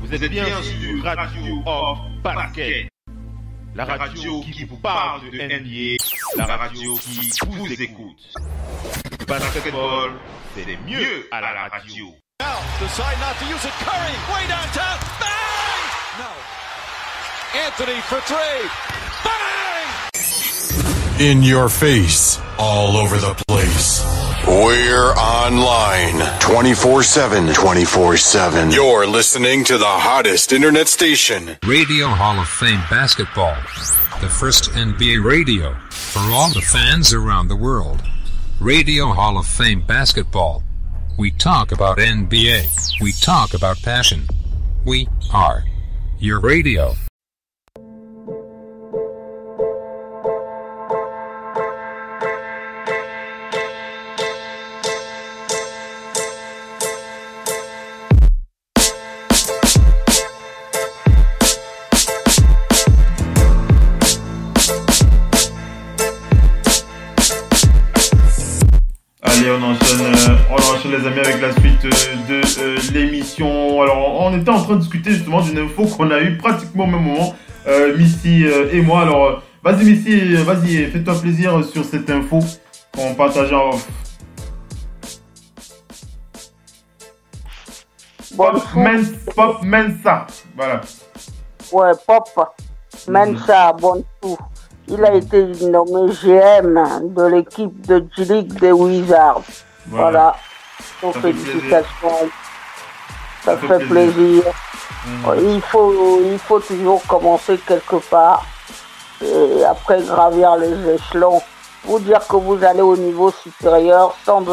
Vous êtes bien sur Radio of Basket. La radio qui vous parle de NBA. La radio qui vous écoute. Basketball, c'est mieux à la radio. Now, decide not to use it. Curry, way downtown. Bang! No. Anthony for three. Bang! In your face, all over the place. We're online 24/7. 24/7. You're listening to the hottest internet station. Radio Hall of Fame Basketball. The first NBA radio for all the fans around the world. Radio Hall of Fame Basketball. We talk about NBA. We talk about passion. We are your radio. Allez, on enchaîne les amis avec la suite de l'émission. Alors, on était en train de discuter justement d'une info qu'on a eue pratiquement au même moment, Missy et moi. Alors, vas-y Missy, vas-y, fais-toi plaisir sur cette info qu'on partageait en off. Pop Mensa, voilà. Ouais, Pop Mensa, bon tout. Il a été nommé GM de l'équipe de G-League des Wizards. Voilà. Donc, félicitations. Ça fait plaisir. Il faut toujours commencer quelque part et après gravir les échelons. Vous dire que vous allez au niveau supérieur sans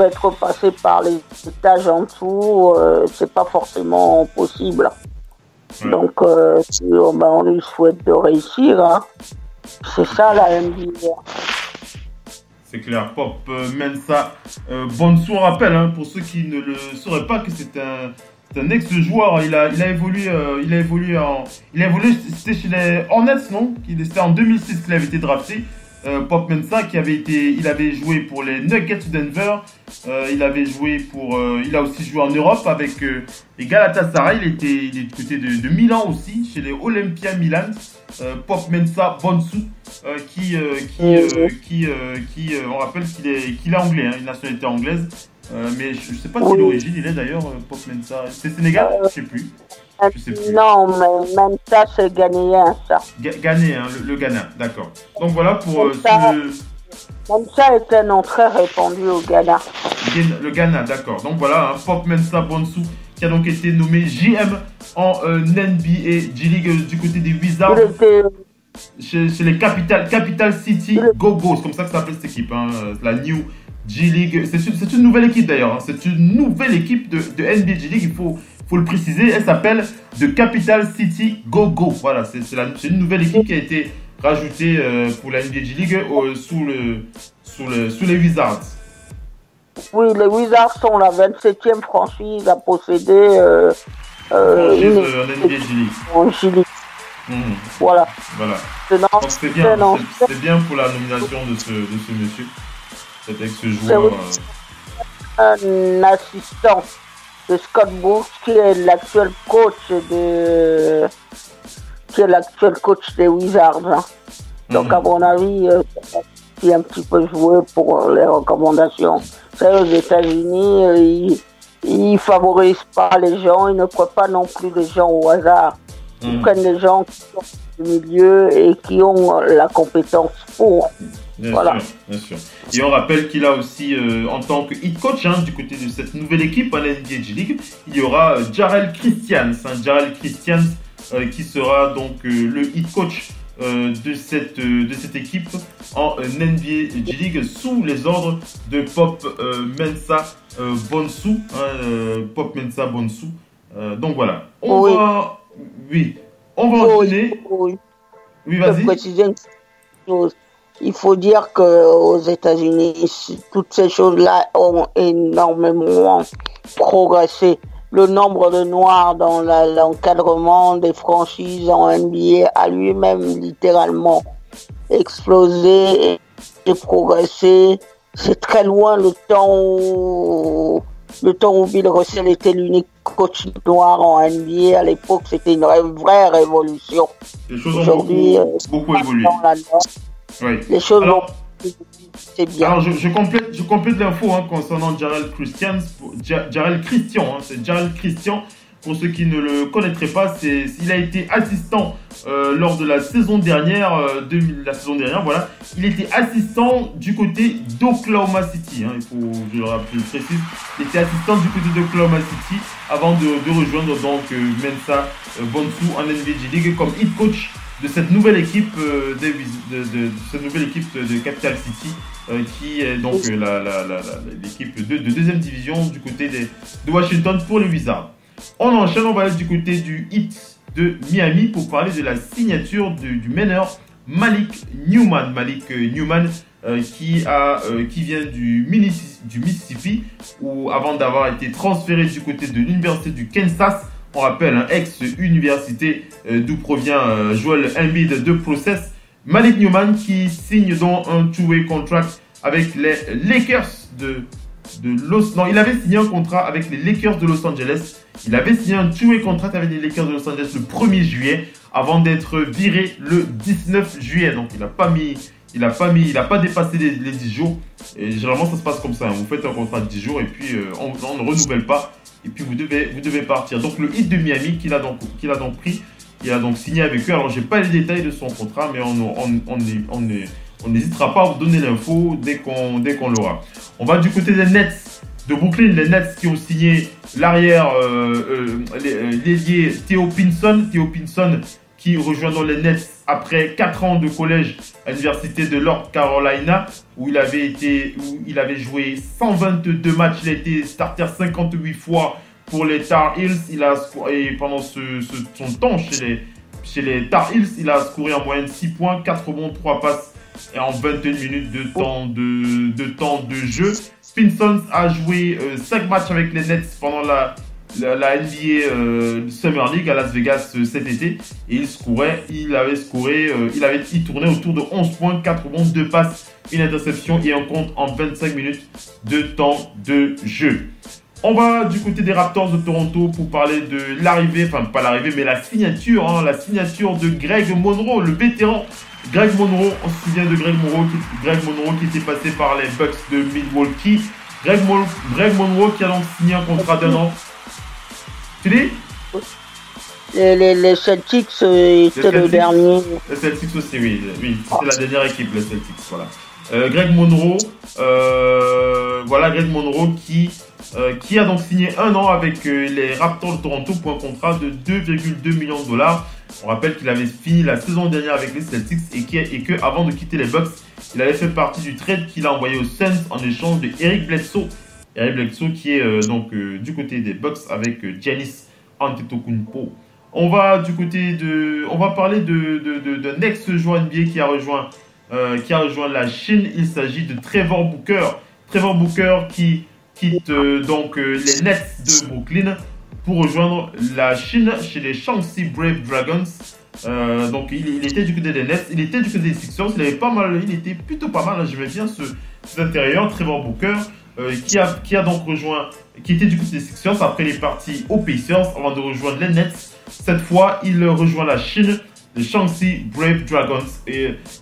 être passé par les étages en dessous, c'est pas forcément possible. Donc, on lui souhaite de réussir. Hein. C'est ça la NBA. C'est clair. Pop Mensa Bonsu, on rappelle, hein, pour ceux qui ne le sauraient pas, que c'est un ex-joueur. Il a évolué, c'était chez les Hornets, non? C'était en 2006 qu'il avait été drafté. Pop Mensa, il avait joué pour les Nuggets de Denver. Il a aussi joué en Europe avec les Galatasaray. Il est du côté de Milan aussi, chez les Olympia Milan. Pop Mensa Bonsu, on rappelle qu'il est anglais, hein, une nationalité anglaise. Mais je ne sais pas de quelle origine il est d'ailleurs, Pop Mensa. C'est Sénégal? Je ne sais plus. Non, mais même ça, c'est ghanéen, ça. Ghanéen, le Ghana, d'accord. Donc voilà pour Même ça est un nom très répandu au Ghana. Le Ghana, d'accord. Donc voilà, hein, Pop Mensa Bonsu, qui a donc été nommé GM en NBA G-League du côté des Wizards. Chez les Capital City Go-Go, c'est comme ça que ça s'appelle cette équipe, hein, la New G-League. C'est une nouvelle équipe d'ailleurs, hein. C'est une nouvelle équipe de NBA G-League, il faut le préciser. Elle s'appelle The Capital City Go-Go. Voilà, c'est une nouvelle équipe qui a été rajoutée pour la NBA G-League sous les Wizards. Oui, les Wizards sont la 27e franchise à posséder une NBA G-League. Voilà. Donc c'est bien pour la nomination de ce monsieur, cet ex-joueur. Un assistant de Scott Brooks, qui est l'actuel coach des Wizards. Hein. Donc à mon avis, c'est un petit peu joué pour les recommandations. C'est aux États-Unis, ils favorisent pas les gens, ils ne prennent pas non plus les gens au hasard. Ils prennent les gens qui sont du milieu et qui ont la compétence pour. Bien sûr. Et on rappelle qu'il a aussi, en tant que head coach, hein, du côté de cette nouvelle équipe à la NBA G-League, il y aura Jarrell Christians. Jarrell Christians qui sera donc le head coach de cette équipe en NBA G-League sous les ordres de Pop Mensa Bonsu. Pop Mensa Bonsu. Donc voilà. On va enchaîner. Oui, vas-y. Il faut dire qu'aux États-Unis, toutes ces choses-là ont énormément progressé. Le nombre de Noirs dans l'encadrement des franchises en NBA a lui-même littéralement explosé et progressé. C'est très loin le temps où le temps où Bill Russell était l'unique coach noir en NBA. À l'époque, c'était une vraie révolution. Les choses ont beaucoup évolué. Oui. Les choses c'est bien. Alors, je complète l'info concernant Jarrell Christian. C'est Jarrell Christian. Pour ceux qui ne le connaîtraient pas, il a été assistant lors de la saison dernière, voilà. Il était assistant du côté d'Oklahoma City. Il faut, je le rappelle, précise. Il était assistant du côté d'Oklahoma City avant de rejoindre donc Mensa Bonsu en NBA League comme head coach de cette nouvelle équipe de Capital City, qui est donc l'équipe de deuxième division du côté de Washington pour les Wizards. On enchaîne, on va aller du côté du Heat de Miami pour parler de la signature du meneur Malik Newman. Qui vient du Mississippi, où avant d'avoir été transféré du côté de l'université du Kansas, on rappelle, ex-université d'où provient Joel Embiid de Process. Malik Newman qui signe donc un two-way contract avec les Lakers il avait signé un contrat avec les Lakers de Los Angeles. Il avait signé un two-way contract avec les Lakers de Los Angeles le 1er juillet avant d'être viré le 19 juillet. Donc il n'a pas dépassé les 10 jours. Et généralement ça se passe comme ça. Vous faites un contrat de 10 jours et puis on ne renouvelle pas. Et puis vous devez partir. Donc le Heat de Miami qu'il a donc pris, il a donc signé avec eux. Alors j'ai pas les détails de son contrat, mais on n'hésitera pas à vous donner l'info dès qu'on l'aura. On va du côté des Nets de Brooklyn, les Nets qui ont signé l'arrière, l'ailier Theo Pinson qui rejoint dans les Nets après 4 ans de collège à l'université de North Carolina, où il avait joué 122 matchs. Il a été starter 58 fois pour les Tar Heels. Et pendant son temps chez les Tar Heels, il a scoré en moyenne 6 points, 4 rebonds, 3 passes et en 21 minutes de temps de jeu. Pinson a joué 5 matchs avec les Nets pendant la NBA Summer League à Las Vegas cet été, et il tournait autour de 11 points, 4 rebonds, 2 passes, une interception et un compte en 25 minutes de temps de jeu. On va du côté des Raptors de Toronto pour parler de la signature de Greg Monroe, le vétéran. Greg Monroe, on se souvient de Greg Monroe qui était passé par les Bucks de Milwaukee. Greg Monroe qui a donc signé un contrat d'1 an. Tu dis? Les Celtics, c'était le dernier. Les Celtics aussi, oui, c'était la dernière équipe, les Celtics, voilà. Greg Monroe qui a donc signé 1 an avec les Raptors de Toronto pour un contrat de 2,2 millions de dollars. On rappelle qu'il avait fini la saison dernière avec les Celtics et que avant de quitter les Bucks, il avait fait partie du trade qu'il a envoyé aux Suns en échange de Eric Bledsoe. Eric Bledsoe qui est du côté des Bucks avec Giannis Antetokounmpo. On va parler d'un ex-joueur NBA qui a rejoint la Chine. Il s'agit de Trevor Booker. Trevor Booker qui quitte les Nets de Brooklyn pour rejoindre la Chine chez les Shanxi Brave Dragons. Donc il était du côté des Nets, il était du côté des Sixers, il était plutôt pas mal. J'aimais bien cet intérieur, Trevor Booker, qui était du côté des Sixers. Après il est parti aux Pacers avant de rejoindre les Nets. Cette fois il rejoint la Chine, les Shanxi Brave Dragons,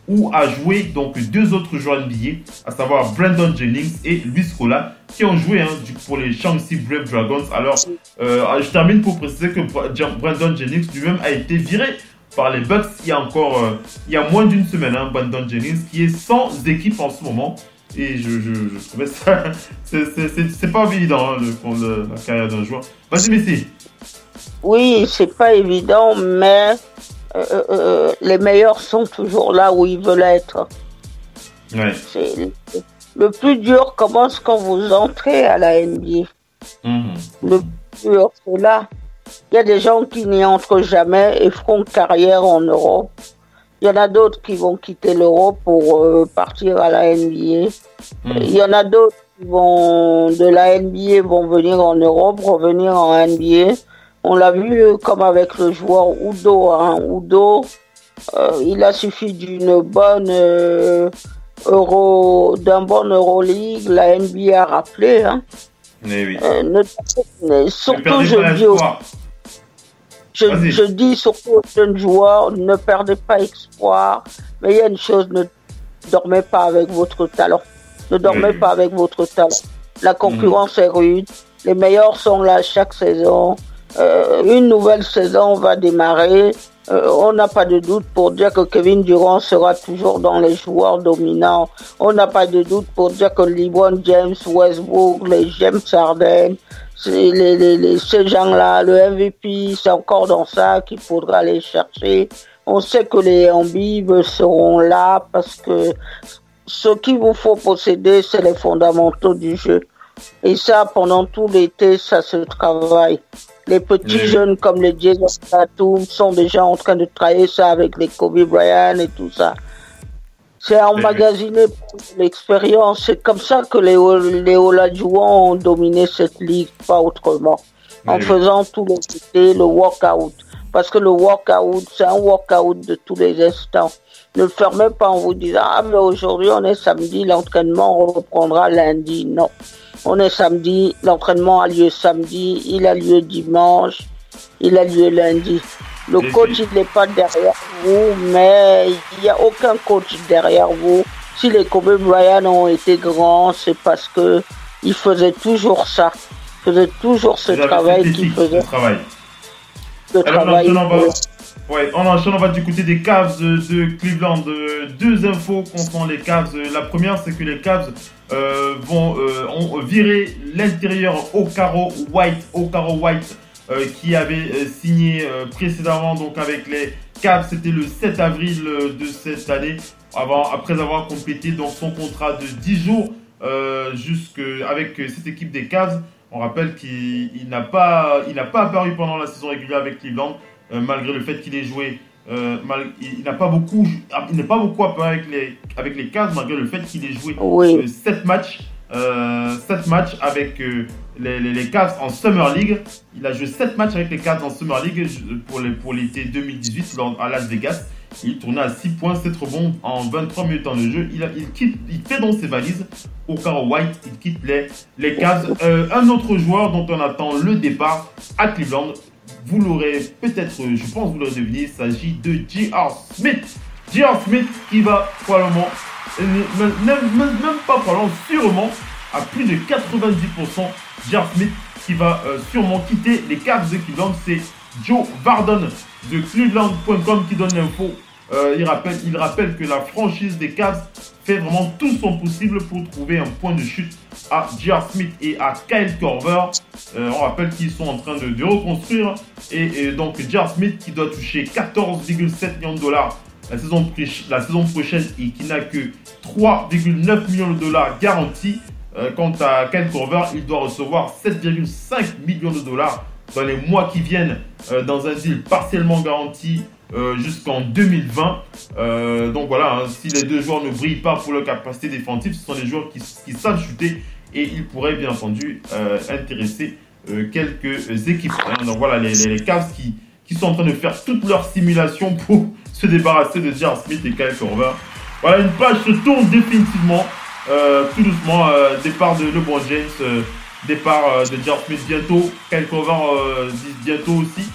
où a joué donc 2 autres joueurs NBA, à savoir Brandon Jennings et Luis Scola, qui ont joué pour les Shanxi Brave Dragons. Alors, je termine pour préciser que Brandon Jennings lui-même a été viré par les Bucks il y a moins d'une semaine. Brandon Jennings qui est sans équipe en ce moment. Et je trouvais ça... c'est pas évident la carrière d'un joueur. Vas-y, Messi. Oui, c'est pas évident, mais les meilleurs sont toujours là où ils veulent être. Ouais. Le plus dur commence quand vous entrez à la NBA. Le plus dur, c'est là. Il y a des gens qui n'y entrent jamais et feront carrière en Europe. Il y en a d'autres qui vont quitter l'Europe pour partir à la NBA. Il y en a d'autres qui de la NBA vont venir en Europe, revenir en NBA. On l'a vu comme avec le joueur Udo. Udo, il a suffi d'un bon Euroleague, la NBA a rappelé. Oui. Surtout, je dis surtout aux jeunes joueurs, ne perdez pas espoir. Mais il y a une chose, ne dormez pas avec votre talent. Ne dormez pas avec votre talent. La concurrence est rude. Les meilleurs sont là chaque saison. Une nouvelle saison va démarrer. On n'a pas de doute pour dire que Kevin Durant sera toujours dans les joueurs dominants. On n'a pas de doute pour dire que LeBron James, Westbrook, les James Harden, ces gens-là, le MVP, c'est encore dans ça qu'il faudra aller chercher. On sait que les Embiid seront là parce que ce qu'il vous faut posséder, c'est les fondamentaux du jeu. Et ça, pendant tout l'été, ça se travaille. Les petits jeunes comme les Jason Tatum sont déjà en train de travailler ça avec les Kobe Bryant et tout ça. C'est emmagasiné pour l'expérience. C'est comme ça que les Olajuwon ont dominé cette ligue, pas autrement. En faisant tout l'été, le workout. Parce que le workout, c'est un workout de tous les instants. Ne le fermez pas en vous disant « Ah, mais aujourd'hui, on est samedi, l'entraînement reprendra lundi. » Non. On est samedi, l'entraînement a lieu samedi, il a lieu dimanche, il a lieu lundi. Le coach, il n'est pas derrière vous, mais il n'y a aucun coach derrière vous. Si les Kobe Bryant ont été grands, c'est parce que ils faisaient toujours ça. Ils faisaient toujours ce travail qu'ils faisaient. On enchaîne, on va du côté des Cavs de Cleveland. Deux infos concernant les Cavs. La première, c'est que les Cavs ont viré l'intérieur Okaro White qui avait signé précédemment donc avec les Cavs. C'était le 7 avril de cette année, après avoir complété donc son contrat de 10 jours avec cette équipe des Cavs. On rappelle qu'il n'a pas apparu pendant la saison régulière avec Cleveland. Malgré le fait qu'il ait joué, il n'est pas beaucoup apparu avec les Cavs, malgré le fait qu'il ait joué 7 matchs avec les Cavs en Summer League. Il a joué 7 matchs avec les Cavs en Summer League pour l'été 2018 à Las Vegas. Il tournait à 6 points, 7 rebonds en 23 minutes de jeu. Il fait donc ses valises au Okaro White. Il quitte les Cavs. Un autre joueur dont on attend le départ à Cleveland. Vous l'aurez peut-être, je pense que vous l'aurez deviné, il s'agit de J.R. Smith. J.R. Smith qui va probablement, même pas probablement, sûrement, à plus de 90%, J.R. Smith qui va sûrement quitter les Cavs de Cleveland. C'est Joe Vardon de Cleveland.com qui donne l'info. Il rappelle que la franchise des Cavs fait vraiment tout son possible pour trouver un point de chute à J.R. Smith et à Kyle Korver. On rappelle qu'ils sont en train de reconstruire. Et donc J.R. Smith qui doit toucher 14,7 millions de dollars la saison prochaine et qui n'a que 3,9 millions de dollars garantis. Quant à Kyle Korver, il doit recevoir 7,5 millions de dollars dans les mois qui viennent dans un deal partiellement garanti jusqu'en 2020. Donc voilà, si les deux joueurs ne brillent pas pour leur capacité défensive, ce sont des joueurs qui savent chuter et ils pourraient bien entendu intéresser quelques équipes. Donc voilà, les Cavs qui sont en train de faire toutes leurs simulations pour se débarrasser de J.R. Smith et Kyle Korver. Voilà, une page se tourne définitivement, tout doucement, départ de LeBron James, départ de J.R. Smith bientôt, Kyle Korver bientôt aussi.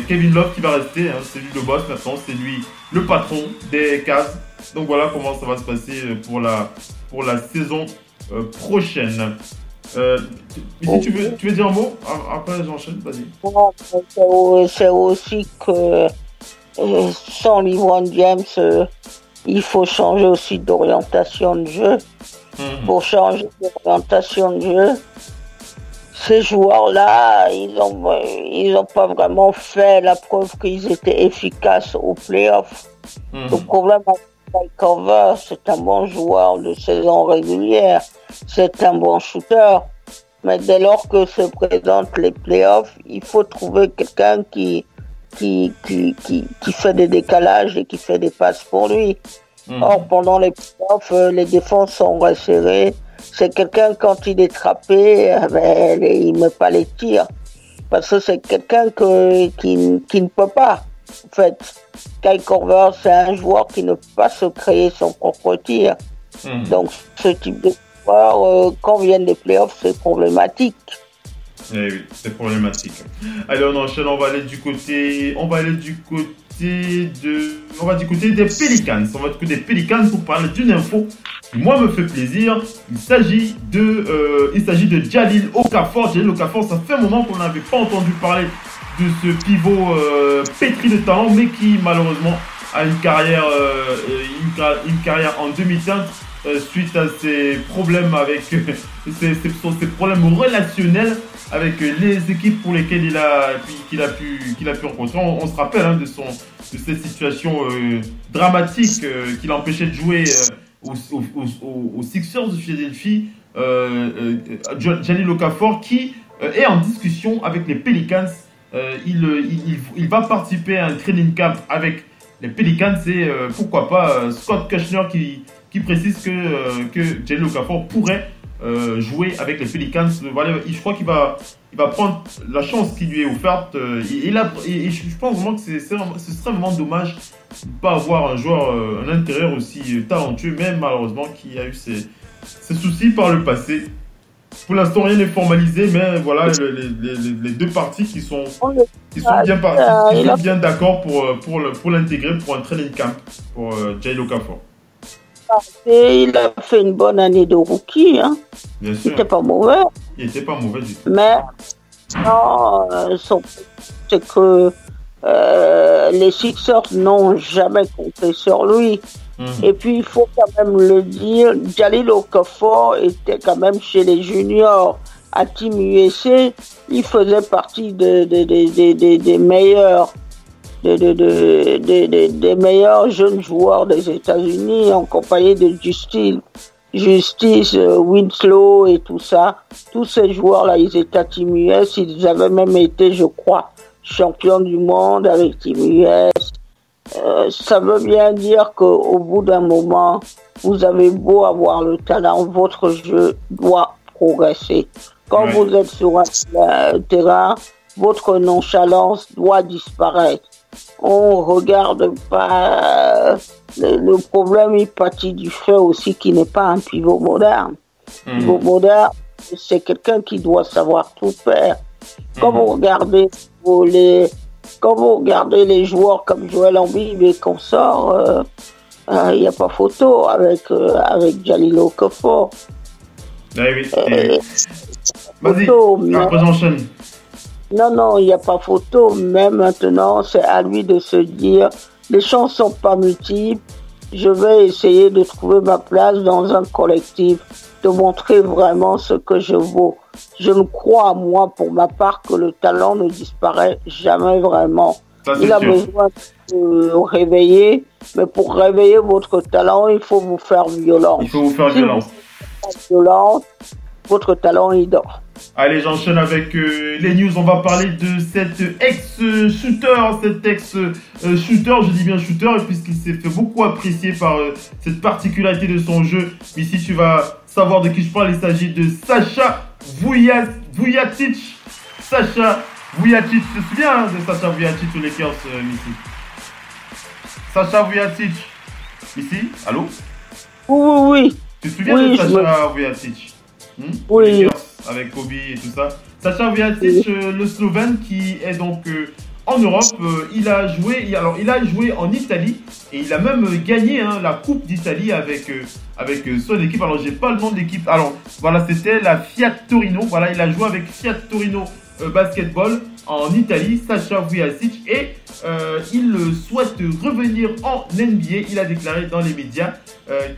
Kevin Love qui va rester, c'est lui le boss maintenant, c'est lui le patron des Cavs. Donc voilà comment ça va se passer pour la saison prochaine. Si tu veux dire un mot, après j'enchaîne, vas-y. C'est aussi que sans LeBron James, il faut changer aussi d'orientation de jeu. Pour changer d'orientation de jeu, ces joueurs-là, ils ont pas vraiment fait la preuve qu'ils étaient efficaces aux playoffs. Le problème avec Kyle Korver, c'est un bon joueur de saison régulière, c'est un bon shooter. Mais dès lors que se présentent les playoffs, il faut trouver quelqu'un qui fait des décalages et qui fait des passes pour lui. Or, pendant les playoffs, les défenses sont resserrées. C'est quelqu'un, quand il est trappé, il ne met pas les tirs. Parce que c'est quelqu'un qui ne peut pas. En fait, Kyle Korver, c'est un joueur qui ne peut pas se créer son propre tir. Donc, ce type de quand viennent les playoffs, c'est problématique. Eh oui, c'est problématique. Allez, on enchaîne, on va du côté des Pelicans. On va du côté des Pelicans pour parler d'une info qui, moi, me fait plaisir. Il s'agit de Jahlil Okafor. Jahlil Okafor, ça fait un moment qu'on n'avait pas entendu parler de ce pivot pétri de talent, mais qui, malheureusement, a une carrière en demi-teinte suite à ses problèmes avec ses problèmes relationnels avec les équipes pour lesquelles qu'il a pu rencontrer. On se rappelle de cette situation dramatique qui l'empêchait de jouer aux Sixers de Philadelphie. Jahlil Okafor qui est en discussion avec les Pelicans. Il va participer à un training camp avec les Pelicans et pourquoi pas Scott Kushner qui précise que Jahlil Okafor pourrait jouer avec les Pelicans. Voilà, je crois qu'il va prendre la chance qui lui est offerte. Et je pense vraiment que ce serait vraiment dommage de ne pas avoir un intérieur aussi talentueux, même malheureusement qui a eu ses soucis par le passé. Pour l'instant, rien n'est formalisé, mais voilà les deux parties qui sont bien d'accord pour l'intégrer pour un training camp pour Jahlil Okafor. Et il a fait une bonne année de rookie. Hein. Bien sûr. Il n'était pas mauvais. Il n'était pas mauvais du tout. Mais non, c'est que les Sixers n'ont jamais compté sur lui. Et puis, il faut quand même le dire, Jahlil Okafor était quand même chez les juniors à Team USA. Il faisait partie des meilleurs. Des meilleurs jeunes joueurs des États-Unis en compagnie de Justice, Winslow et tout ça. Tous ces joueurs-là, ils étaient à Team US. Ils avaient même été, je crois, champions du monde avec Team US. Ça veut bien dire qu'au bout d'un moment, vous avez beau avoir le talent, votre jeu doit progresser. Quand vous êtes sur un terrain, votre nonchalance doit disparaître. On regarde pas le problème, il partit du fait aussi qu'il n'est pas un pivot moderne. Pivot moderne, c'est quelqu'un qui doit savoir tout faire. Quand vous regardez les joueurs comme Joel Embiid et consorts, il n'y a pas photo avec Jahlil Okafor. Oui. Vas-y, après j'enchaîne. Non, il n'y a pas photo, mais maintenant, c'est à lui de se dire, les chances ne sont pas multiples, je vais essayer de trouver ma place dans un collectif, de montrer vraiment ce que je vaux. Je ne crois à moi, pour ma part, que le talent ne disparaît jamais vraiment. Il a besoin de réveiller, mais pour réveiller votre talent, il faut vous faire violence. Si vous faites violence, votre talent, il dort. Allez, j'enchaîne avec les news. On va parler de cet ex-shooter, je dis bien shooter, puisqu'il s'est fait beaucoup apprécier par cette particularité de son jeu. Mais ici, tu vas savoir de qui je parle. Il s'agit de Sasha Vujacic. Sasha Vujacic, tu te souviens de Sasha Vujacic aux Lakers, Missy? Sasha Vujacic, Missy, allô? Oui. Tu te souviens de Sasha Vujacic? Oui. Avec Kobe et tout ça. Sasha Vujacic, le Slovène qui est donc en Europe, il a joué en Italie et il a même gagné la Coupe d'Italie avec son équipe. Alors j'ai pas le nom de l'équipe. Alors voilà, c'était la Fiat Torino. Voilà, il a joué avec Fiat Torino Basketball en Italie, Sasha Vujacic, et il souhaite revenir en NBA. Il a déclaré dans les médias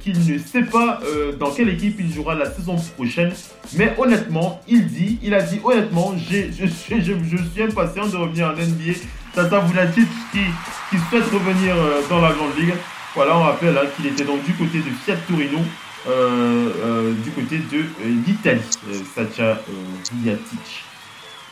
qu'il ne sait pas dans quelle équipe il jouera la saison prochaine, mais honnêtement, il a dit honnêtement, je suis impatient de revenir en NBA. Sasha Vujacic qui souhaite revenir dans la grande ligue. Voilà, on rappelle qu'il était donc du côté de Fiat Torino, du côté de l'Italie, Sasha Vujacic.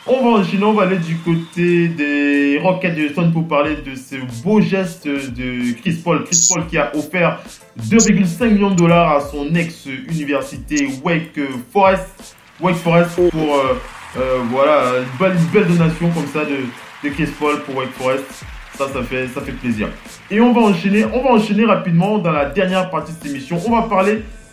On va aller du côté des Rockets de Houston pour parler de ce beau geste de Chris Paul. Chris Paul qui a offert 2,5 millions de dollars à son ex-université Wake Forest pour voilà, une belle donation comme ça de Chris Paul pour Wake Forest. Ça fait plaisir. Et on va enchaîner rapidement dans la dernière partie de cette émission.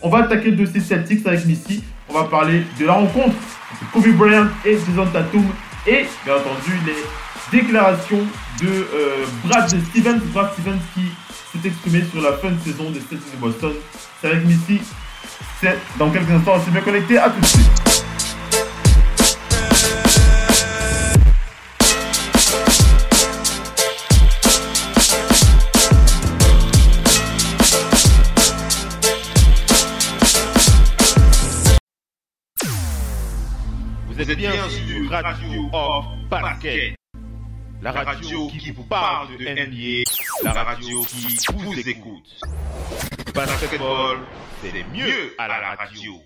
On va attaquer le dossier Celtics avec Missy. On va parler de la rencontre de Kobe Bryant et Jason Tatum. Et bien entendu, les déclarations de Brad Stevens qui s'est exprimé sur la fin de saison des Celtics de Boston. C'est avec Missy. C'est dans quelques instants. On s'est bien connecté. À tout de suite. Vous êtes bien sur Radio of Basket, la radio qui vous parle de NBA, la radio qui vous écoute. Basketball, c'est mieux à la radio.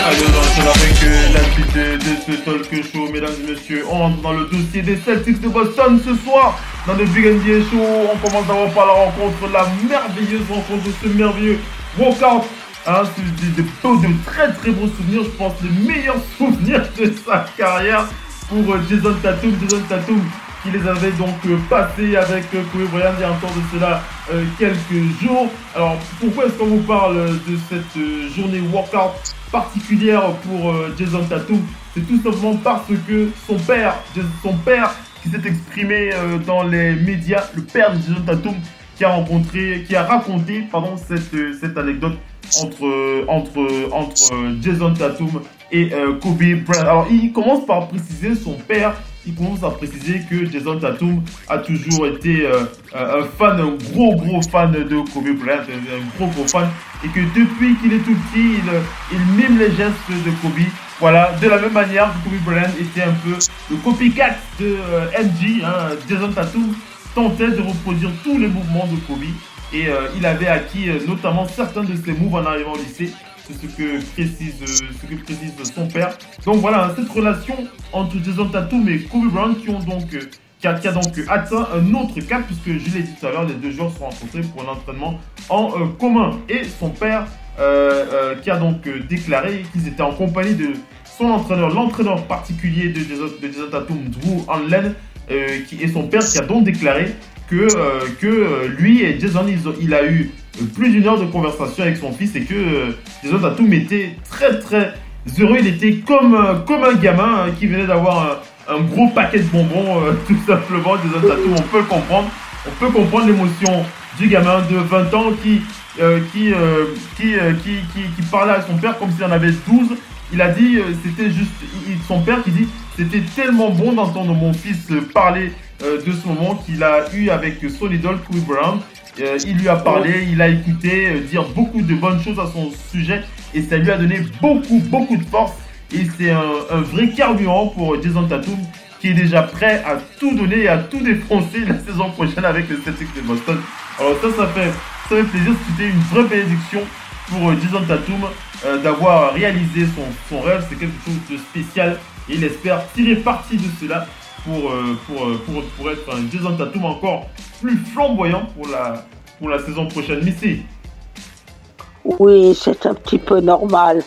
Allez, on enchaîne avec la suite de ce talk show, mesdames et messieurs. On rentre dans le dossier des Celtics de Boston ce soir. Dans le Big NBA Show, on commence d'abord par la rencontre, la merveilleuse rencontre de ce merveilleux walkout. C'est de très très beaux souvenirs, je pense les meilleurs souvenirs de sa carrière pour Jason Tatum. Jason Tatum qui les avait donc passés avec Kobe Bryant il y a encore de cela quelques jours. Alors pourquoi est-ce qu'on vous parle de cette journée workout particulière pour Jason Tatum? C'est tout simplement parce que son père qui s'est exprimé dans les médias, le père de Jason Tatum, qui a raconté cette anecdote entre Jason Tatum et Kobe Bryant. Alors il commence par préciser que Jason Tatum a toujours été un gros fan de Kobe Bryant, un gros fan, et que depuis qu'il est tout petit, il mime les gestes de Kobe. Voilà, de la même manière que Kobe Bryant était un peu le copycat de MJ, Jason Tatum tentait de reproduire tous les mouvements de Kobe et il avait acquis notamment certains de ses moves en arrivant au lycée. C'est ce que précise son père. Donc voilà, cette relation entre Jason Tatum et Kobe Bryant qui a donc atteint un autre cap, puisque je l'ai dit tout à l'heure, les deux joueurs se sont rencontrés pour un entraînement en commun. Et son père qui a donc déclaré qu'ils étaient en compagnie de son entraîneur, l'entraîneur particulier de Jason Tatum, Drew Hanlen, et son père qui a donc déclaré que lui et Jason, il a eu plus d'une heure de conversation avec son fils et que Jason Tatum était très très heureux. Il était comme un gamin qui venait d'avoir un gros paquet de bonbons, tout simplement. Jason Tatum, on peut le comprendre. On peut comprendre l'émotion du gamin de 20 ans qui parlait à son père comme s'il en avait 12. Il a dit, c'était juste, son père qui dit, c'était tellement bon d'entendre mon fils parler de ce moment qu'il a eu avec son idole Kobe Bryant. Il lui a parlé, il a écouté dire beaucoup de bonnes choses à son sujet et ça lui a donné beaucoup de force. Et c'est un vrai carburant pour Jason Tatum qui est déjà prêt à tout donner et à tout défoncer la saison prochaine avec les Celtics de Boston. Alors ça fait plaisir, c'était une vraie bénédiction pour Jason Tatum d'avoir réalisé son rêve. C'est quelque chose de spécial et il espère tirer parti de cela pour être un Jason Tatum encore plus flamboyant pour la saison prochaine. Missy. Oui, c'est un petit peu normal.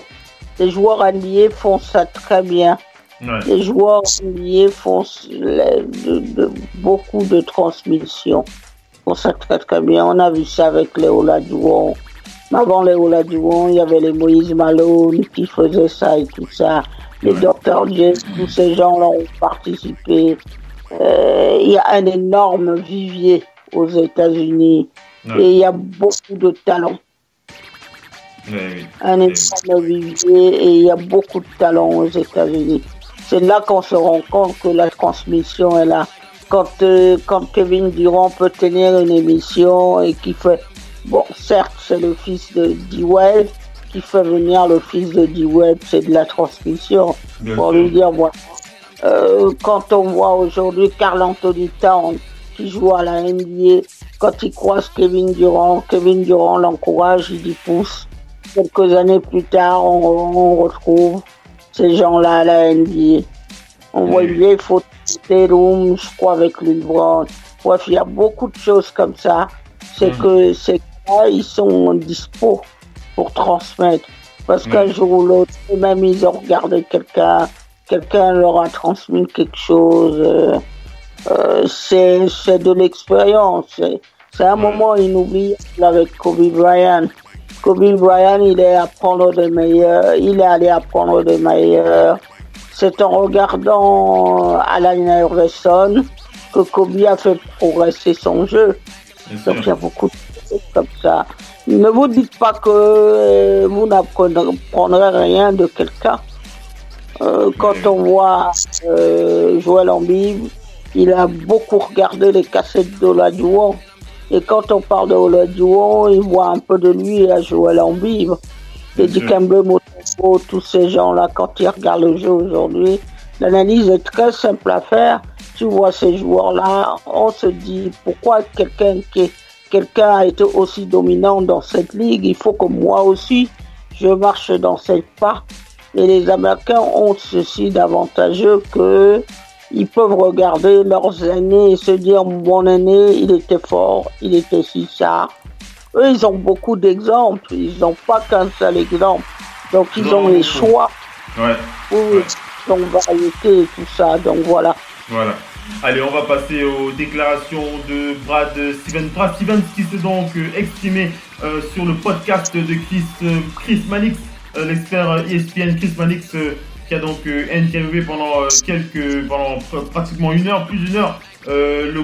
Les joueurs NBA font ça très bien. Ouais. Les joueurs NBA font beaucoup de transmissions. Ils font ça très très bien. On a vu ça avec les Olajuwon. Avant les Olajuwon, il y avait les Moïse Malone qui faisaient ça et tout ça. Les Dr. J, tous ces gens-là ont participé. Il y a un énorme vivier aux États-Unis et il y a beaucoup de talent. Un énorme vivier et il y a beaucoup de talent aux États-Unis. C'est là qu'on se rend compte que la transmission est là. Quand Kevin Durant peut tenir une émission et qui fait... Bon, certes, c'est le fils de D-Wade qui fait venir le fils de D-Wade, c'est de la transmission. Pour lui dire, voilà. Quand on voit aujourd'hui Karl Anthony Towns qui joue à la NBA, quand il croise Kevin Durant l'encourage, il y pousse. Quelques années plus tard, on retrouve ces gens-là à la NBA. On voit une vieille photo de Tatum, je crois, avec LeBron. Bref, il y a beaucoup de choses comme ça c'est que ces gars, ils sont dispo pour transmettre. Parce qu'un jour ou l'autre, même ils ont regardé quelqu'un leur a transmis quelque chose. C'est de l'expérience. C'est un moment inoubliable avec Kobe Bryant. Kobe Bryant, il est allé apprendre des meilleurs. C'est en regardant Allen Iverson que Kobe a fait progresser son jeu. Donc il y a beaucoup de choses comme ça. Ne vous dites pas que vous n'apprendrez rien de quelqu'un. Quand on voit Joel Embiid, il a beaucoup regardé les cassettes d'Olajuwon. Et quand on parle d'Olajuwon, il voit un peu de lui à Joel Embiid. Et Dikembe Mutombo, tous ces gens-là, quand ils regardent le jeu aujourd'hui, l'analyse est très simple à faire. Tu vois ces joueurs-là, on se dit pourquoi quelqu'un a été aussi dominant dans cette ligue, il faut que moi aussi, je marche dans cette pas. Et les Américains ont ceci d'avantageux que ils peuvent regarder leurs aînés et se dire mon aîné, il était fort, il était si ça. Eux, ils ont beaucoup d'exemples, ils n'ont pas qu'un seul exemple. Donc ils ont les choix. Ils ont variété et tout ça, donc voilà. Voilà. Allez, on va passer aux déclarations de Brad Stevens. Brad Stevens qui s'est donc exprimé sur le podcast de Chris Mannix, l'expert ESPN Chris Mannix, qui a donc interviewé pendant pratiquement plus d'une heure, le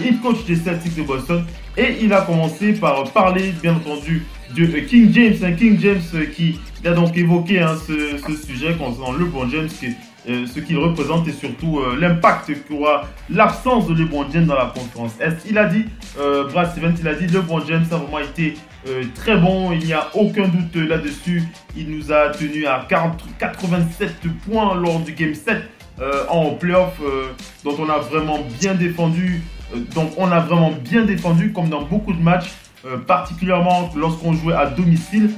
head coach des Celtics de Boston. Et il a commencé par parler, bien entendu, de King James. King James qui a donc évoqué ce sujet concernant LeBron James, ce qu'il représente et surtout l'impact qu'aura l'absence de LeBron James dans la conférence Est. Il a dit, Brad Stevens, LeBron James a vraiment été très bon, il n'y a aucun doute là-dessus. Il nous a tenu à 87 points lors du Game 7 en playoff, dont on a vraiment bien défendu. Comme dans beaucoup de matchs, particulièrement lorsqu'on jouait à domicile.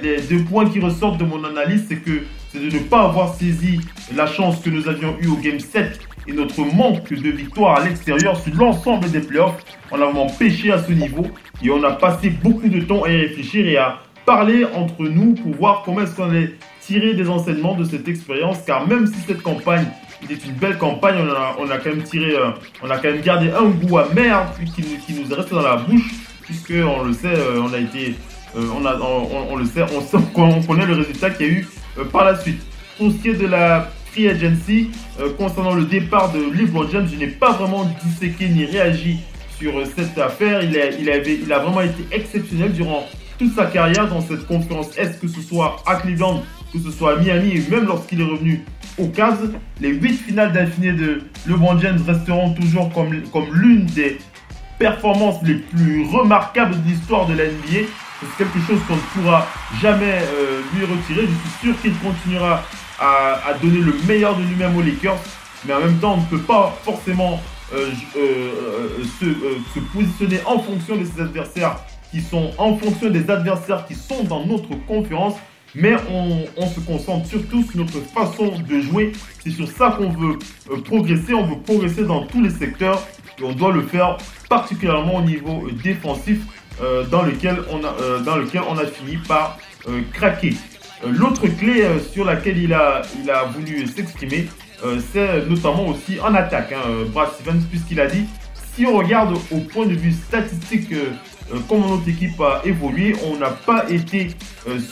Les 2 points qui ressortent de mon analyse, c'est de ne pas avoir saisi la chance que nous avions eue au Game 7 et notre manque de victoire à l'extérieur sur l'ensemble des playoffs. On a vraiment pêché à ce niveau et on a passé beaucoup de temps à y réfléchir et à parler entre nous pour voir comment est-ce qu'on allait tirer des enseignements de cette expérience, car même si cette campagne était une belle campagne, on a quand même gardé un goût amer qui nous est resté dans la bouche, puisque on le sait, on connaît le résultat qu'il y a eu par la suite. Pour ce qui est de la free agency, concernant le départ de LeBron James, je n'ai pas vraiment disséqué ni réagi sur cette affaire. Il a vraiment été exceptionnel durant toute sa carrière dans cette conférence Est, que ce soit à Cleveland, que ce soit à Miami, et même lorsqu'il est revenu aux Cavs. Les 8 finales d'affilée de LeBron James resteront toujours comme l'une des performances les plus remarquables de l'histoire de la NBA. C'est quelque chose qu'on ne pourra jamais lui retirer. Je suis sûr qu'il continuera à donner le meilleur de lui-même aux Lakers, mais en même temps, on ne peut pas forcément se positionner en fonction de ses adversaires des adversaires qui sont dans notre conférence, mais on se concentre surtout sur notre façon de jouer. C'est sur ça qu'on veut progresser. On veut progresser dans tous les secteurs et on doit le faire particulièrement au niveau défensif, dans lequel on a fini par craquer. L'autre clé sur laquelle il a voulu s'exprimer, c'est notamment aussi en attaque, Brad Stevens, puisqu'il a dit, si on regarde au point de vue statistique comment notre équipe a évolué, on n'a pas été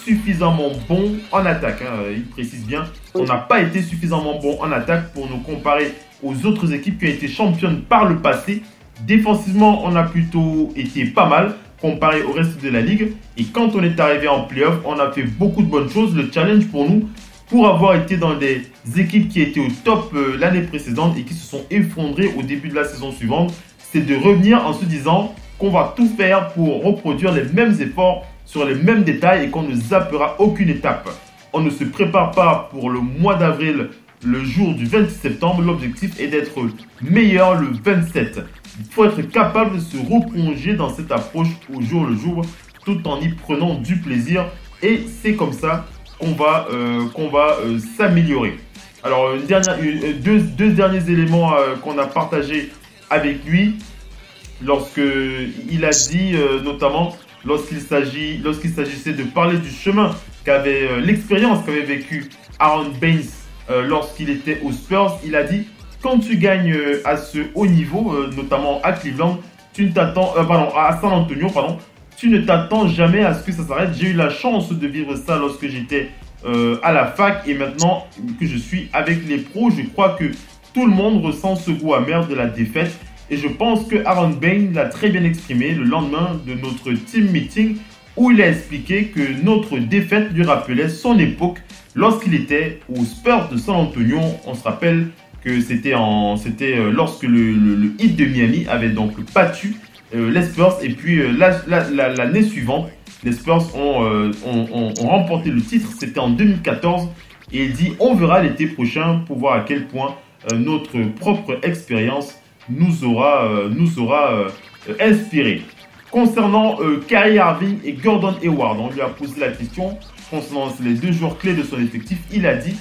suffisamment bon en attaque. Il précise bien, on n'a pas été suffisamment bon en attaque pour nous comparer aux autres équipes qui ont été championnes par le passé. Défensivement, on a plutôt été pas mal comparé au reste de la ligue. Et quand on est arrivé en playoff, on a fait beaucoup de bonnes choses. Le challenge pour nous, pour avoir été dans des équipes qui étaient au top l'année précédente et qui se sont effondrées au début de la saison suivante, c'est de revenir en se disant qu'on va tout faire pour reproduire les mêmes efforts sur les mêmes détails et qu'on ne zappera aucune étape. On ne se prépare pas pour le mois d'avril, le jour du 26 septembre. L'objectif est d'être meilleur le 27. Il faut être capable de se replonger dans cette approche au jour le jour, tout en y prenant du plaisir. Et c'est comme ça qu'on va s'améliorer. Alors, deux derniers éléments qu'on a partagés avec lui. lorsqu'il a dit notamment lorsqu'il s'agissait de parler du chemin qu'avait l'expérience qu'avait vécu Aaron Baines lorsqu'il était aux Spurs. Il a dit quand tu gagnes à ce haut niveau, notamment à Cleveland, à San Antonio, tu ne t'attends jamais à ce que ça s'arrête. J'ai eu la chance de vivre ça lorsque j'étais à la fac et maintenant que je suis avec les pros, je crois que tout le monde ressent ce goût amer de la défaite. Et je pense que Aaron Baines l'a très bien exprimé le lendemain de notre team meeting où il a expliqué que notre défaite lui rappelait son époque lorsqu'il était aux Spurs de San Antonio. On se rappelle que c'était lorsque le Heat de Miami avait donc battu les Spurs. Et puis l'année suivante, les Spurs ont remporté le titre. C'était en 2014. Et il dit on verra l'été prochain pour voir à quel point notre propre expérience nous aura inspiré. Concernant Kyrie Irving et Gordon Hayward, on lui a posé la question concernant les deux joueurs clés de son effectif. Il a dit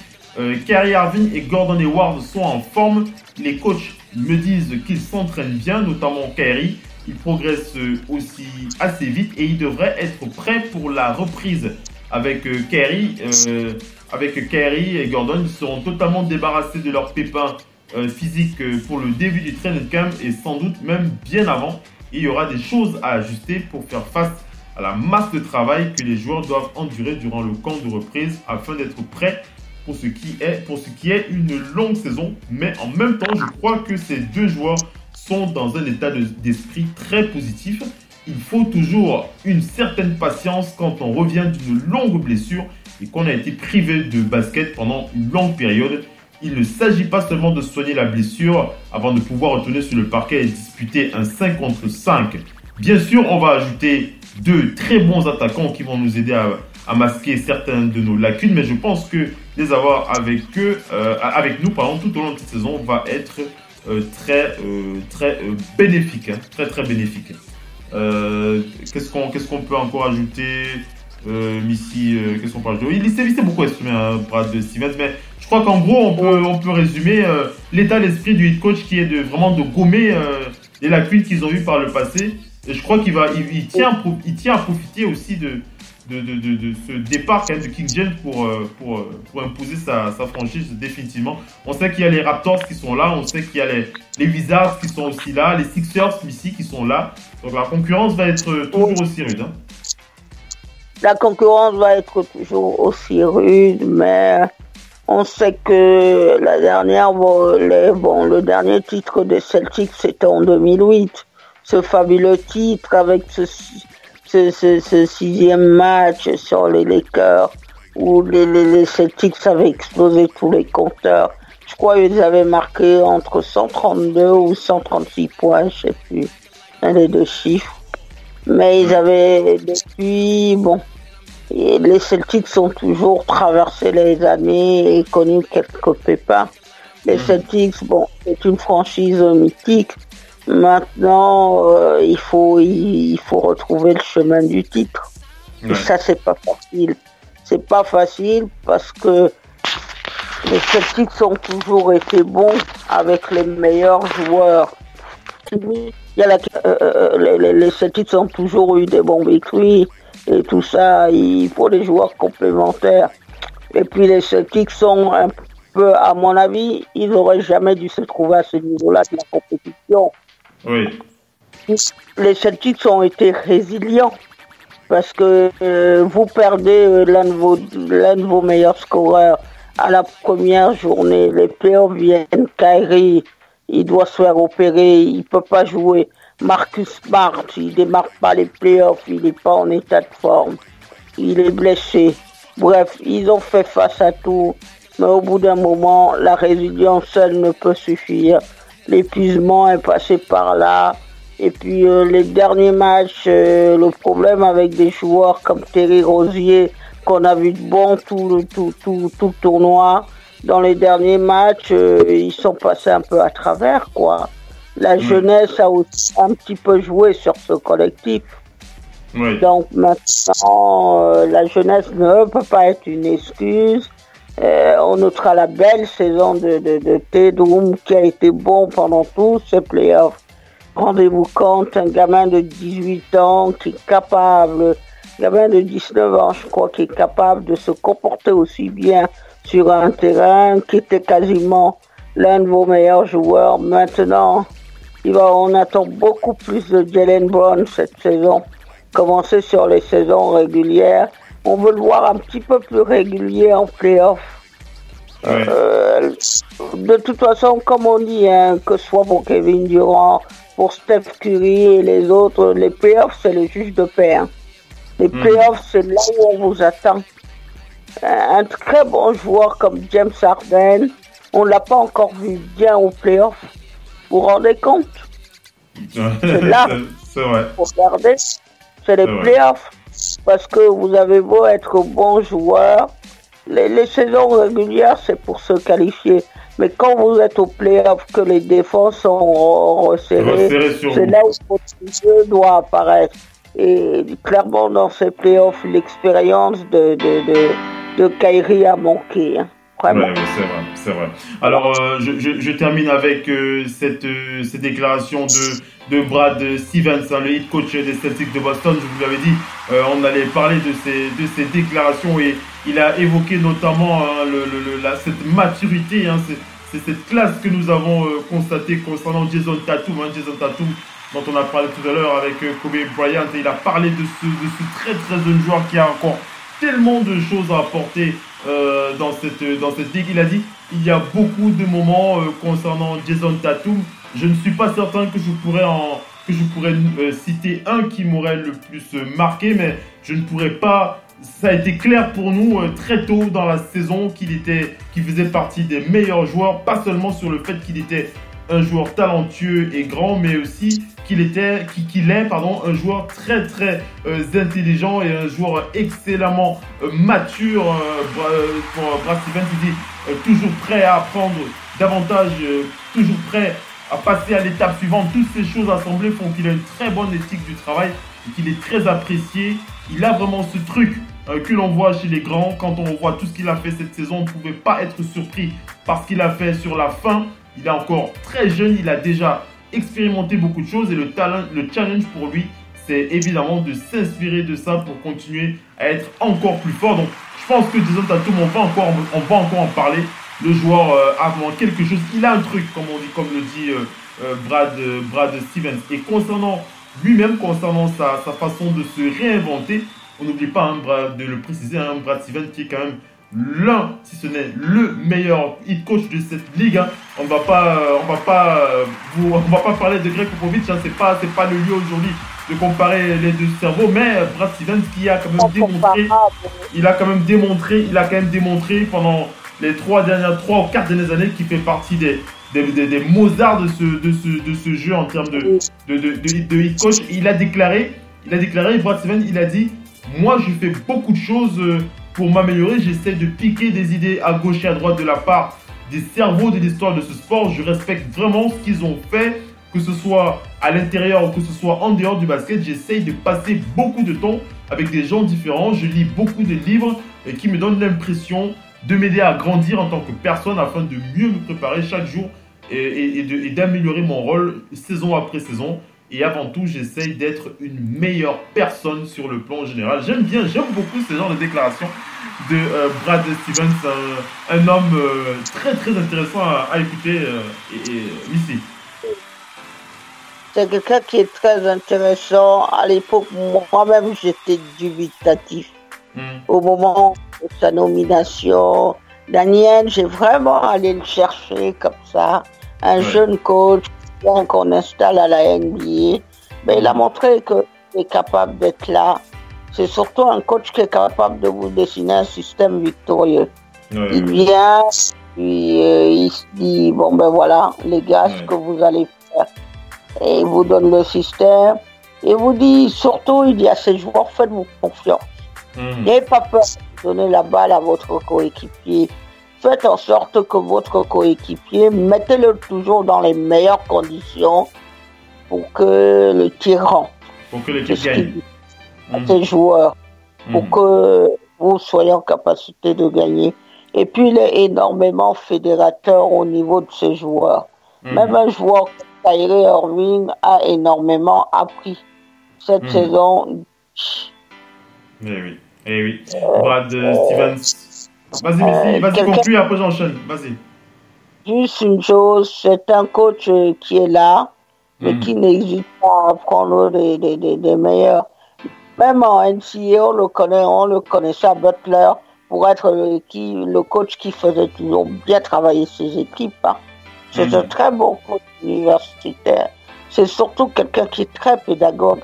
Kyrie Irving et Gordon Hayward sont en forme. Les coachs me disent qu'ils s'entraînent bien, notamment Kyrie. Il progresse aussi assez vite et il devrait être prêt pour la reprise. Avec Kyrie et Gordon, ils seront totalement débarrassés de leurs pépins physiques pour le début du training camp et sans doute même bien avant. Il y aura des choses à ajuster pour faire face à la masse de travail que les joueurs doivent endurer durant le camp de reprise afin d'être prêts pour ce qui est une longue saison. Mais en même temps, je crois que ces deux joueurs sont dans un état d'esprit très positif. Il faut toujours une certaine patience quand on revient d'une longue blessure et qu'on a été privé de basket pendant une longue période. Il ne s'agit pas seulement de soigner la blessure avant de pouvoir retourner sur le parquet et disputer un 5 contre 5. Bien sûr, on va ajouter deux très bons attaquants qui vont nous aider à masquer certaines de nos lacunes, mais je pense que les avoir avec nous tout au long de cette saison va être très bénéfique, très bénéfique. Qu'est-ce qu'on peut encore ajouter, Missy, qu'est-ce qu'on peut ajouter? Il s'est beaucoup exprimé, Brad Stevens, mais je crois qu'en gros on peut résumer l'état d'esprit du head coach qui est vraiment de gommer les lacunes qu'ils ont eues par le passé. Et je crois qu'il tient à profiter aussi de ce départ quand même de King James pour imposer sa franchise définitivement. On sait qu'il y a les Raptors qui sont là, on sait qu'il y a les Wizards qui sont aussi là, les Sixers ici qui sont là. Donc la concurrence va être toujours aussi rude. La concurrence va être toujours aussi rude, mais on sait que le dernier titre des Celtics c'était en 2008. Ce fabuleux titre avec ce sixième match sur les Lakers où les Celtics avaient explosé tous les compteurs. Je crois qu'ils avaient marqué entre 132 ou 136 points, je sais plus, un des deux chiffres. Mais ils avaient depuis, et les Celtics ont toujours traversé les années et connu quelques pépins. Les Celtics, c'est une franchise mythique. Maintenant, il faut retrouver le chemin du titre. Ouais. Et ça, c'est pas facile. C'est pas facile parce que les Celtics ont toujours été bons avec les meilleurs joueurs. Les Celtics ont toujours eu des bons victoires et tout ça. Il faut des joueurs complémentaires. Et puis les Celtics sont un peu, à mon avis, ils n'auraient jamais dû se trouver à ce niveau-là de la compétition. Oui. Les Celtics ont été résilients parce que vous perdez l'un de vos meilleurs scoreurs à la première journée. Les playoffs viennent, Kyrie, il doit se faire opérer, il peut pas jouer. Marcus Smart, il démarre pas les playoffs, il n'est pas en état de forme, il est blessé. Bref, ils ont fait face à tout, mais au bout d'un moment, la résilience seule ne peut suffire. L'épuisement est passé par là. Et puis les derniers matchs, le problème avec des joueurs comme Terry Rozier, qu'on a vu de bon tout le tournoi, dans les derniers matchs, ils sont passés un peu à travers, quoi. La jeunesse a aussi un petit peu joué sur ce collectif. Oui. Donc maintenant, la jeunesse ne peut pas être une excuse. On notera la belle saison de Tatum qui a été bon pendant tous ces playoffs. Rendez-vous compte, un gamin de 18 ans qui est capable, gamin de 19 ans, je crois, qui est capable de se comporter aussi bien sur un terrain, qui était quasiment l'un de vos meilleurs joueurs. Maintenant, on attend beaucoup plus de Jaylen Brown cette saison. Commencer sur les saisons régulières. On veut le voir un petit peu plus régulier en play-off. Ouais. De toute façon, comme on dit, hein, que ce soit pour Kevin Durant, pour Steph Curry et les autres, les playoffs, c'est le juge de paix. Hein. Les playoffs, c'est là où on vous attend. Un très bon joueur comme James Harden, on ne l'a pas encore vu bien aux playoffs. Vous vous rendez compte? C'est là, c'est vrai. Pour regarder, c'est les playoffs. Parce que vous avez beau être bon joueur, les saisons régulières, c'est pour se qualifier. Mais quand vous êtes au play-off, que les défenses sont resserrées, c'est là où votre jeu doit apparaître. Et clairement, dans ces play-offs, l'expérience de Kyrie a manqué. Hein. Vraiment. Ouais, c'est vrai. Alors, je termine avec cette déclaration de Brad Stevens, hein, le head coach des Celtics de Boston. Je vous l'avais dit, on allait parler de ces déclarations et il a évoqué notamment cette maturité, hein, c'est cette classe que nous avons constatée concernant Jason Tatum, dont on a parlé tout à l'heure avec Kobe Bryant, et il a parlé de ce très très jeune joueur qui a encore tellement de choses à apporter dans cette ligue. Il a dit il y a beaucoup de moments concernant Jason Tatum. Je ne suis pas certain que je pourrais citer un qui m'aurait le plus marqué, mais je ne pourrais pas. Ça a été clair pour nous très tôt dans la saison qu'il faisait partie des meilleurs joueurs, pas seulement sur le fait qu'il était un joueur talentueux et grand, mais aussi qu'il est un joueur très très intelligent et un joueur excellemment mature. Pour Brad Stevens, il dit toujours prêt à apprendre davantage, toujours prêt à passer à l'étape suivante. Toutes ces choses assemblées font qu'il a une très bonne éthique du travail et qu'il est très apprécié. Il a vraiment ce truc que l'on voit chez les grands. Quand on voit tout ce qu'il a fait cette saison, on ne pouvait pas être surpris par ce qu'il a fait sur la fin. Il est encore très jeune, il a déjà expérimenté beaucoup de choses et le challenge pour lui, c'est évidemment de s'inspirer de ça pour continuer à être encore plus fort. Donc, je pense que Jason Tatum, on va encore en parler. Le joueur a vraiment quelque chose. Il a un truc, comme le dit Brad Stevens. Et concernant lui-même, concernant sa façon de se réinventer, on n'oublie pas de le préciser, Brad Stevens qui est quand même l'un, si ce n'est le meilleur head coach de cette ligue. Hein. On va pas parler de Greg Popovich, hein. C'est pas le lieu aujourd'hui de comparer les deux cerveaux, mais Brad Stevens qui a quand même démontré pendant les 3 ou 4 dernières années qu'il fait partie des Mozart de ce jeu en termes de head coach. Il a déclaré, Brad Stevens, il a dit moi je fais beaucoup de choses pour m'améliorer, j'essaie de piquer des idées à gauche et à droite de la part des cerveaux de l'histoire de ce sport. Je respecte vraiment ce qu'ils ont fait, que ce soit à l'intérieur ou que ce soit en dehors du basket. J'essaie de passer beaucoup de temps avec des gens différents. Je lis beaucoup de livres qui me donnent l'impression de m'aider à grandir en tant que personne afin de mieux me préparer chaque jour et d'améliorer mon rôle saison après saison. Et avant tout, j'essaye d'être une meilleure personne sur le plan général. J'aime beaucoup ce genre de déclaration de Brad Stevens, un homme très très intéressant à écouter, Missy. C'est quelqu'un qui est très intéressant. À l'époque, moi-même, j'étais dubitatif. Au moment de sa nomination, Daniel, j'ai vraiment allé le chercher comme ça. Un jeune coach qu'on installe à la NBA, mais il a montré qu'il est capable d'être là. C'est surtout un coach qui est capable de vous dessiner un système victorieux. Il vient, puis il se dit, bon ben voilà, les gars, ce que vous allez faire. Et il vous donne le système. Et vous dit, surtout, il dit à ses joueurs, faites-vous confiance. N'ayez pas peur de donner la balle à votre coéquipier. Faites en sorte que votre coéquipier, mettez-le toujours dans les meilleures conditions pour que le tir rentre. Pour que l'équipe gagne. Ces joueurs, pour que vous soyez en capacité de gagner. Et puis, il est énormément fédérateur au niveau de ses joueurs. Même un joueur comme Kyrie Irving a énormément appris cette saison. Eh oui. Brad Stevens. Vas-y, conclue, après j'enchaîne. Vas-y. Juste une chose, c'est un coach qui est là, mais qui n'hésite pas à prendre des meilleurs. Même en NCAA, on le connaissait à Butler pour être le coach qui faisait toujours bien travailler ses équipes. Hein. C'est un très bon coach universitaire. C'est surtout quelqu'un qui est très pédagogue.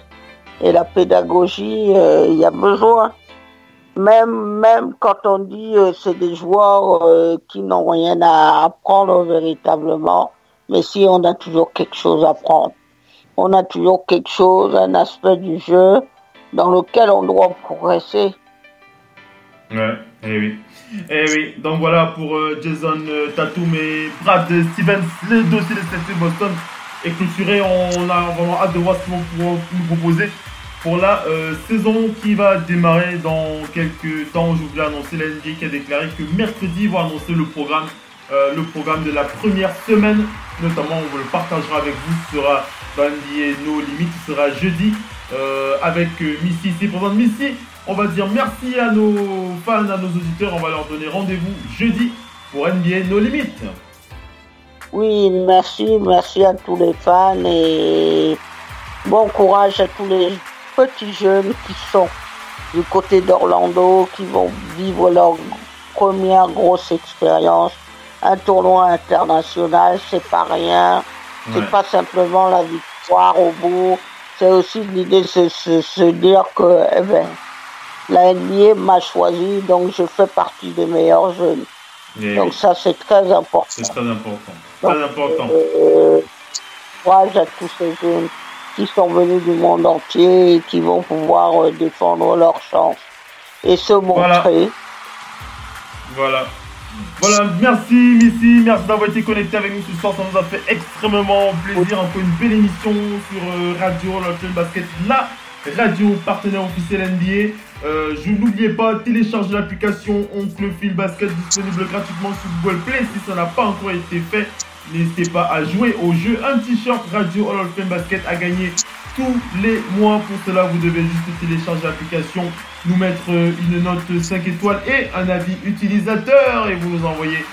Et la pédagogie, il y a besoin. Même quand on dit c'est des joueurs qui n'ont rien à apprendre véritablement, mais si on a toujours quelque chose à apprendre. On a toujours quelque chose, un aspect du jeu dans lequel on doit progresser. Ouais, eh oui. Donc voilà pour Jason Tatum et Brad Stevens, les dossiers des Celtics de Boston est clôturé. On a vraiment hâte de voir ce qu'ils vont pouvoir nous proposer pour la saison qui va démarrer dans quelques temps. Je voulais annoncer la NBA qui a déclaré que mercredi va annoncer le programme de la première semaine. Notamment, on vous le partagera avec vous. Ce sera dans NBA No Limit. Ce sera jeudi avec Missy. C'est pour Missy. On va dire merci à nos fans, à nos auditeurs. On va leur donner rendez-vous jeudi pour NBA No Limit. Oui, merci à tous les fans et bon courage à tous les petits jeunes qui sont du côté d'Orlando, qui vont vivre leur première grosse expérience. Un tournoi international, c'est pas rien. C'est pas simplement la victoire au bout. C'est aussi l'idée de se dire que la NBA m'a choisi, donc je fais partie des meilleurs jeunes. Donc ça, c'est très important. C'est très important. Très important. Courage à tous ces jeunes qui sont venus du monde entier et qui vont pouvoir défendre leur chance et se montrer. Voilà, merci Missy, merci d'avoir été connecté avec nous ce soir, ça nous a fait extrêmement plaisir. Encore une belle émission sur Radio All Basket, la radio partenaire officiel NBA. Je n'oubliez pas, téléchargez l'application Oncle Phil Basket disponible gratuitement sur Google Play. Si ça n'a pas encore été fait, n'hésitez pas à jouer au jeu. Un t-shirt Radio All Basket à gagner tous les mois. Pour cela, vous devez juste télécharger l'application, nous mettre une note 5 étoiles et un avis utilisateur, et vous nous envoyez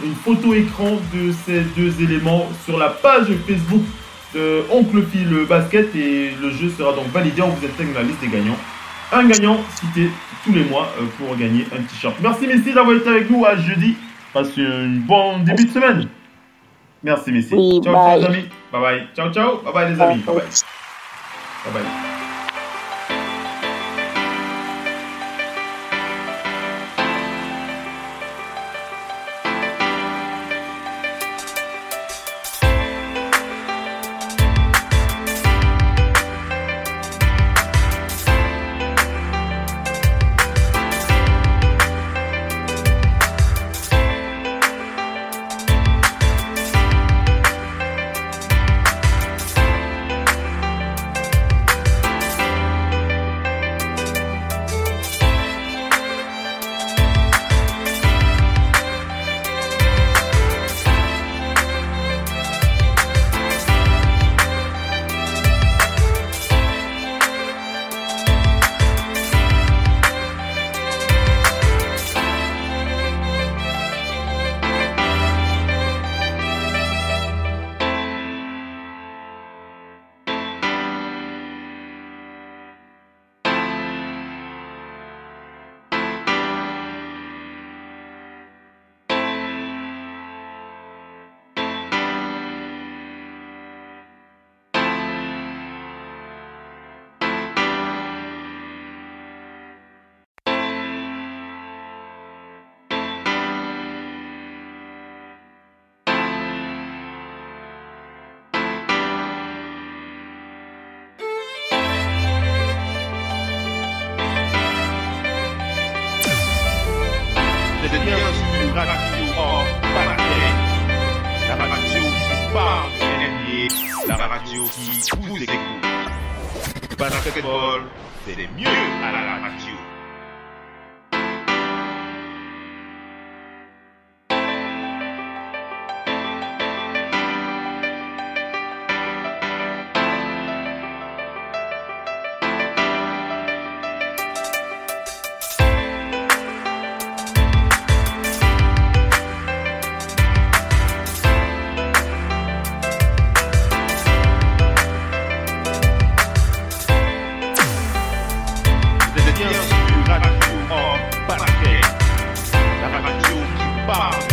une photo écran de ces deux éléments sur la page Facebook de Oncle Phil Basket, et le jeu sera donc validé. On vous intègre la liste des gagnants. Un gagnant cité tous les mois pour gagner un t-shirt. Merci Messi d'avoir été avec nous. À jeudi. Passe un bon début de semaine. Merci Messi. Oui, ciao les amis. Bye bye. Ciao bye bye les amis. Bye bye. La radio qui vous écoute. Basketball, c'est mieux à la radio. bien sûr Radio Hors Basket, la radio qui parle